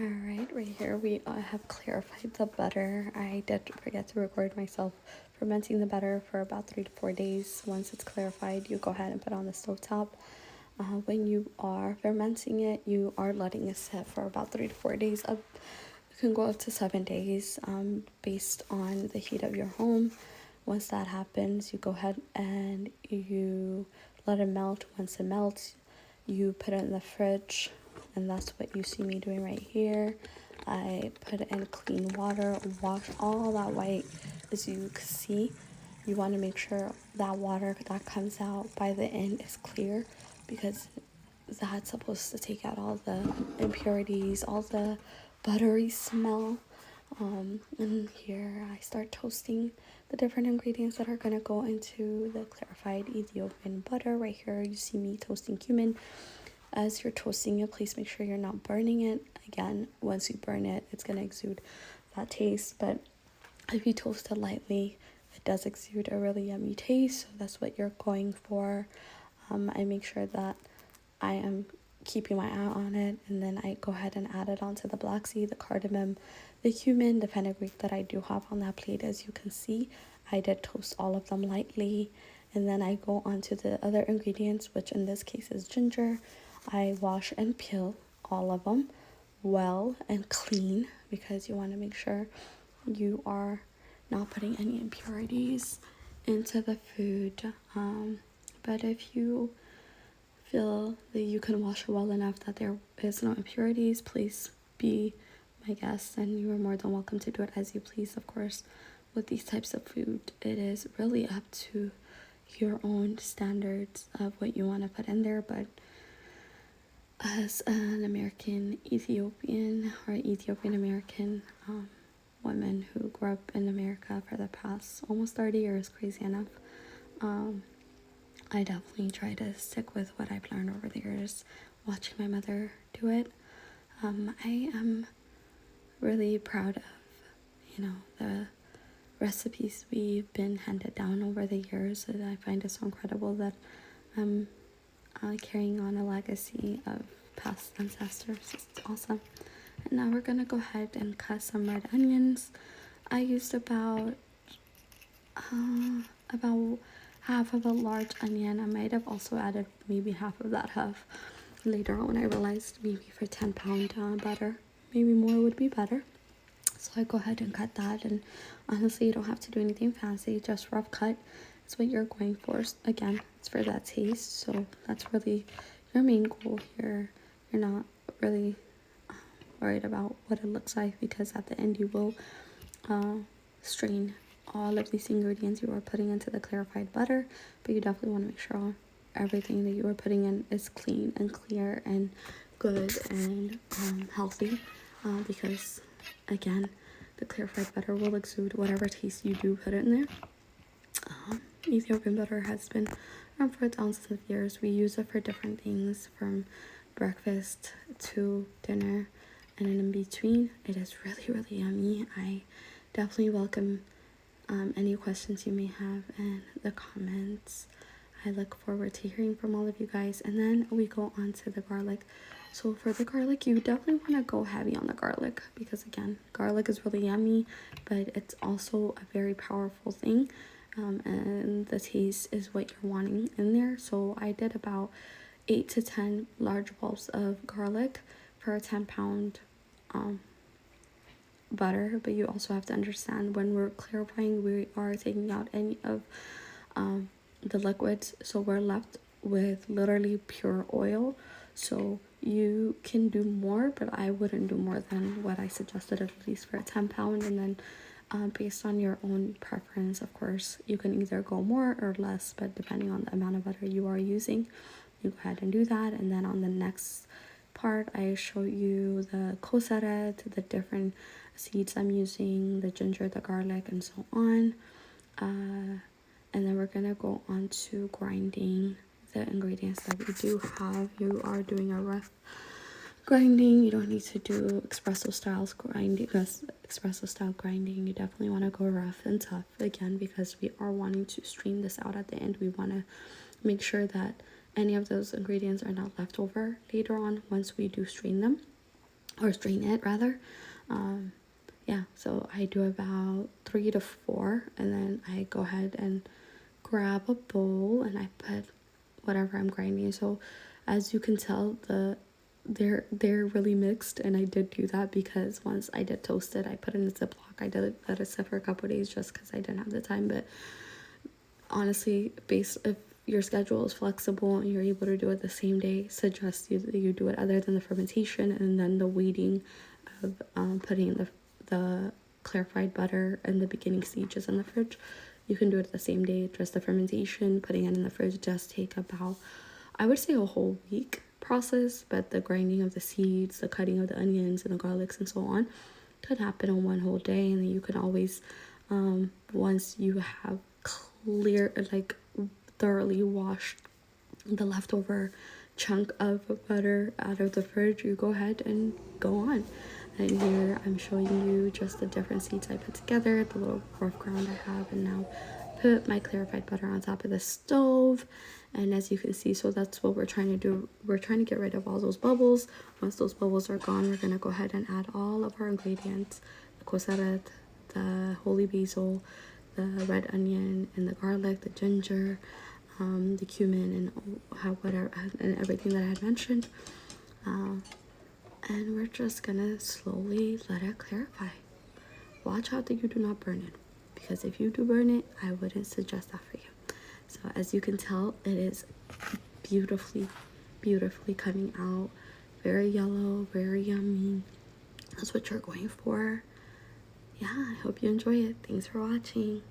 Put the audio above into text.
Alright, right here we have clarified the butter. I did forget to record myself fermenting the butter for about 3 to 4 days. Once it's clarified, you go ahead and put it on the stovetop. When you are fermenting it, you are letting it sit for about 3 to 4 days. It can go up to 7 days based on the heat of your home. Once that happens, you go ahead and you let it melt. Once it melts, you put it in the fridge, and that's what you see me doing right here. I put it in clean water, wash all that white. As you can see, you want to make sure that water that comes out by the end is clear, because that's supposed to take out all the impurities, all the buttery smell. And here I start toasting the different ingredients that are going to go into the clarified Ethiopian butter. Right here you see me toasting cumin. As you're toasting it, please make sure you're not burning it. Again, once you burn it, it's going to exude that taste, but if you toast it lightly, it does exude a really yummy taste. So that's what you're going for. I make sure that I am keeping my eye on it, and then I go ahead and add it onto the black seed, the cardamom, the cumin, the fenugreek that I do have on that plate. As you can see, I did toast all of them lightly, and then I go on to the other ingredients, which in this case is ginger. I wash and peel all of them well and clean, because you want to make sure you are not putting any impurities into the food. But if you feel that you can wash it well enough that there is no impurities, please be my guest, and you are more than welcome to do it as you please. Of course, with these types of food, it is really up to your own standards of what you want to put in there. But as an American Ethiopian, or Ethiopian American woman who grew up in America for the past almost 30 years, crazy enough, I definitely try to stick with what I've learned over the years, watching my mother do it. I am really proud of, the recipes we've been handed down over the years, and I find it so incredible that I'm carrying on a legacy of past ancestors. It's awesome. And now we're gonna go ahead and cut some red onions. I used about half of a large onion. I might have also added maybe half of that half later on when I realized maybe for 10-pound butter, maybe more would be better. So I go ahead and cut that, and honestly, you don't have to do anything fancy, just rough cut. It's what you're going for. Again, it's for that taste, so that's really your main goal here. You're not really worried about what it looks like, because at the end you will strain all of these ingredients you are putting into the clarified butter, but you definitely want to make sure everything that you are putting in is clean and clear and good and healthy, because again, the clarified butter will exude whatever taste you do put it in there. Ethiopian butter has been around for thousands of years. We use it for different things, from breakfast to dinner and in between. It is really, really yummy. I definitely welcome any questions you may have in the comments. I look forward to hearing from all of you guys. And then we go on to the garlic. So for the garlic, you definitely want to go heavy on the garlic, because again, garlic is really yummy, but it's also a very powerful thing, and the taste is what you're wanting in there. So I did about 8 to 10 large bulbs of garlic for a 10-pound butter. But you also have to understand, when we're clarifying, we are taking out any of the liquids, so we're left with literally pure oil. So you can do more, but I wouldn't do more than what I suggested, at least for a 10-pound. And then based on your own preference, of course, you can either go more or less, but depending on the amount of butter you are using, you go ahead and do that. And then on the next part, I show you the koseret, the different seeds I'm using, the ginger, the garlic, and so on. And then we're gonna go on to grinding the ingredients that we do have. You are doing a rough grinding. You don't need to do espresso style grinding. You definitely want to go rough and tough, again, because we are wanting to strain this out at the end. We want to make sure that any of those ingredients are not left over later on once we do strain them. or strain it rather. Yeah, so I do about 3 to 4, and then I go ahead and grab a bowl and I put whatever I'm grinding. So as you can tell, they're really mixed, and I did do that because once I did toast it, I put it in a Ziploc. I did let it sit for a couple of days just because I didn't have the time. But honestly, if your schedule is flexible and you're able to do it the same day, suggest you do it other than the fermentation and then the waiting of putting the clarified butter and the beginning stages in the fridge. You can do it the same day. Just the fermentation, putting it in the fridge does take about, I would say, a whole week process, but the grinding of the seeds, the cutting of the onions and the garlics and so on could happen in one whole day. And then you can always, once you have thoroughly washed the leftover chunk of butter out of the fridge, you go ahead and go on. And here I'm showing you just the different seeds I put together, the little rough ground I have, and now put my clarified butter on top of the stove. And as you can see, so that's what we're trying to do. We're trying to get rid of all those bubbles. Once those bubbles are gone, we're gonna go ahead and add all of our ingredients: the cosaret, the holy basil, the red onion, and the garlic, the ginger, the cumin, and everything that I had mentioned. And we're just gonna slowly let it clarify. Watch out that you do not burn it, because if you do burn it, I wouldn't suggest that for you. So as you can tell, it is beautifully coming out. Very yellow, very yummy. That's what you're going for. Yeah, I hope you enjoy it. Thanks for watching.